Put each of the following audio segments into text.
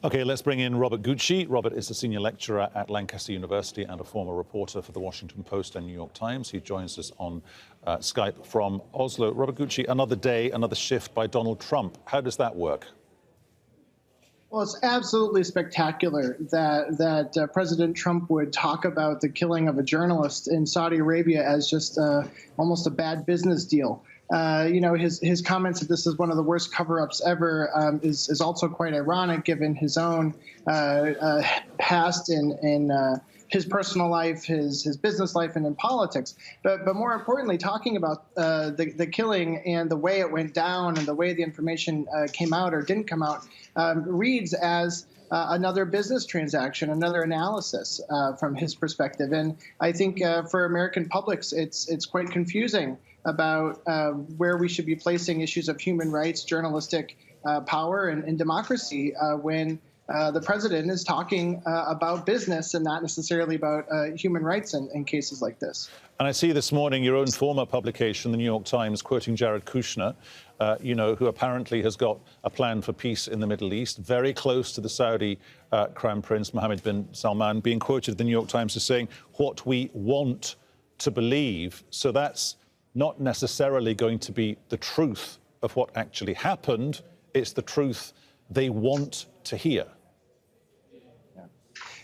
OK, let's bring in Robert Gutsche. Robert is a senior lecturer at Lancaster University and a former reporter for the Washington Post and New York Times. He joins us on Skype from Oslo. Robert Gutsche, another day, another shift by Donald Trump. How does that work? Well, it's absolutely spectacular that President Trump would talk about the killing of a journalist in Saudi Arabia as just almost a bad business deal. His comments that this is one of the worst cover-ups ever is also quite ironic, given his own past in his personal life, his business life, and in politics. But more importantly, talking about the killing and the way it went down and the way the information came out or didn't come out reads as another business transaction, another analysis from his perspective. And I think for American publics, it's quite confusing about where we should be placing issues of human rights, journalistic power, and democracy when the president is talking about business and not necessarily about human rights in cases like this. And I see this morning your own former publication, the New York Times, quoting Jared Kushner, who apparently has got a plan for peace in the Middle East, very close to the Saudi Crown Prince Mohammed bin Salman, being quoted in the New York Times as saying what we want to believe. So that's not necessarily going to be the truth of what actually happened. It's the truth they want to hear.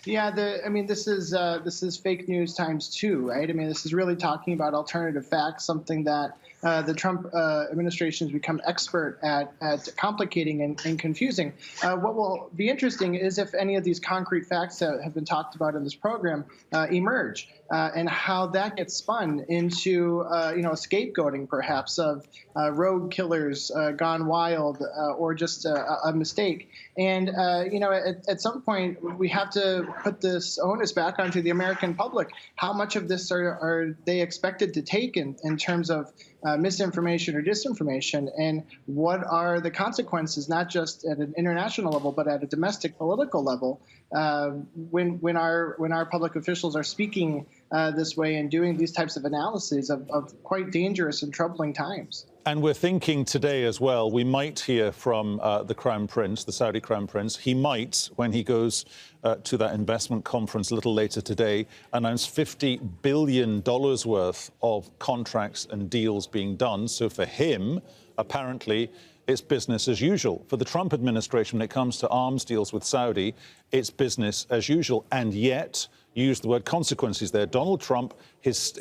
Yeah, this is fake news times two, right? I mean, this is really talking about alternative facts, something that the Trump administration has become expert at complicating and confusing. What will be interesting is if any of these concrete facts that have been talked about in this program emerge, and how that gets spun into scapegoating, perhaps, of rogue killers gone wild or just a mistake. And at some point we have to put this onus back onto the American public. How much of this are they expected to take in terms of misinformation or disinformation, and what are the consequences, not just at an international level, but at a domestic political level, when our public officials are speaking this way and doing these types of analyses of quite dangerous and troubling times. And we're thinking today as well, we might hear from the Crown Prince, the Saudi Crown Prince. He might, when he goes to that investment conference a little later today, announce $50 billion worth of contracts and deals being done. So for him, apparently, it's business as usual. For the Trump administration, when it comes to arms deals with Saudi, it's business as usual. And yet, use the word consequences there. Donald Trump, his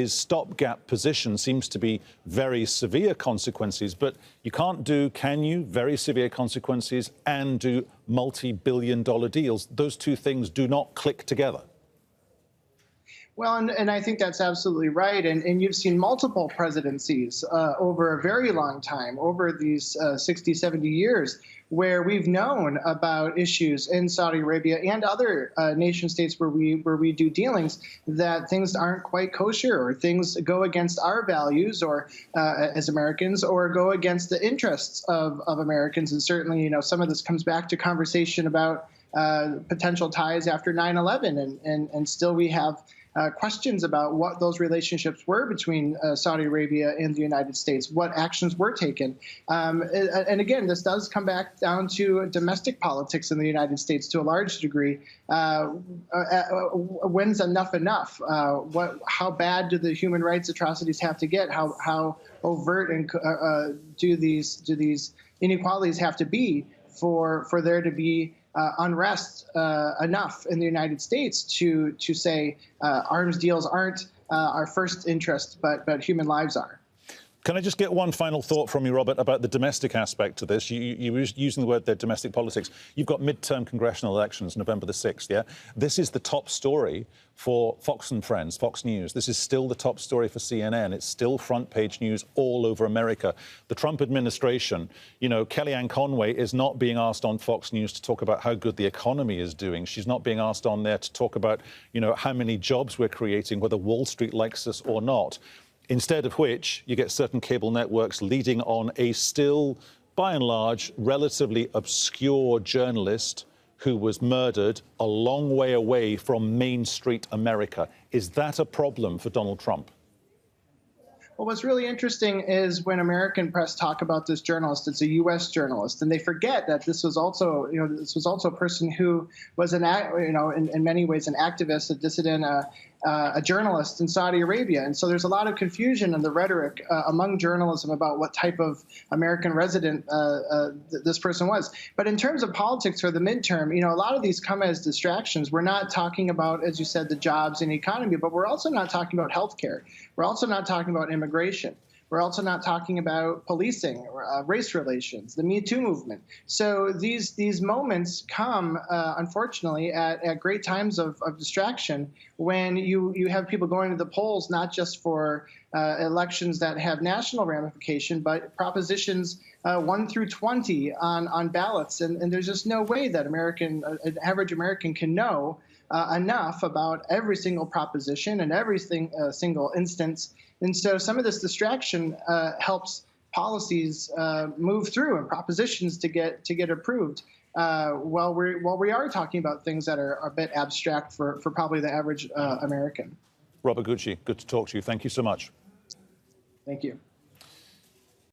stopgap position seems to be very severe consequences, but you can't do, can you, very severe consequences and do multi-billion-dollar deals. Those two things do not click together. Well, and I think that's absolutely right. And you've seen multiple presidencies over a very long time, over these 60, 70 years, where we've known about issues in Saudi Arabia and other nation states where we do dealings, that things aren't quite kosher, or things go against our values or as Americans, or go against the interests of Americans. And certainly, some of this comes back to conversation about potential ties after 9/11, and still we have questions about what those relationships were between Saudi Arabia and the United States, what actions were taken. And again, this does come back down to domestic politics in the United States to a large degree. When's enough? How bad do the human rights atrocities have to get? How overt and do these inequalities have to be for there to be unrest enough in the United States to say arms deals aren't our first interest, but human lives are. Can I just get one final thought from you, Robert, about the domestic aspect to this? You were using the word there, domestic politics. You've got midterm congressional elections, November the 6th, yeah? This is the top story for Fox and Friends, Fox News. This is still the top story for CNN. It's still front page news all over America. The Trump administration, Kellyanne Conway is not being asked on Fox News to talk about how good the economy is doing. She's not being asked on there to talk about, how many jobs we're creating, whether Wall Street likes us or not. Instead of which, you get certain cable networks leading on a still, by and large, relatively obscure journalist who was murdered a long way away from Main Street America. Is that a problem for Donald Trump? Well, what's really interesting is when American press talk about this journalist, it's a U.S. journalist, and they forget that this was also, this was also a person who was in many ways an activist, a dissident, a journalist in Saudi Arabia. And so there's a lot of confusion in the rhetoric among journalism about what type of American resident this person was. But in terms of politics for the midterm, a lot of these come as distractions. We're not talking about, as you said, the jobs and economy, but we're also not talking about healthcare. We're also not talking about immigration. We're also not talking about policing, race relations, the Me Too movement. So these moments come, unfortunately, at great times of distraction when you have people going to the polls, not just for elections that have national ramification, but propositions 1 through 20 on ballots. And there's just no way that an average American can know enough about every single proposition and every single instance. And so some of this distraction helps policies move through and propositions to get approved. While we are talking about things that are a bit abstract for probably the average American. Robert Gutsche, good to talk to you. Thank you so much. Thank you.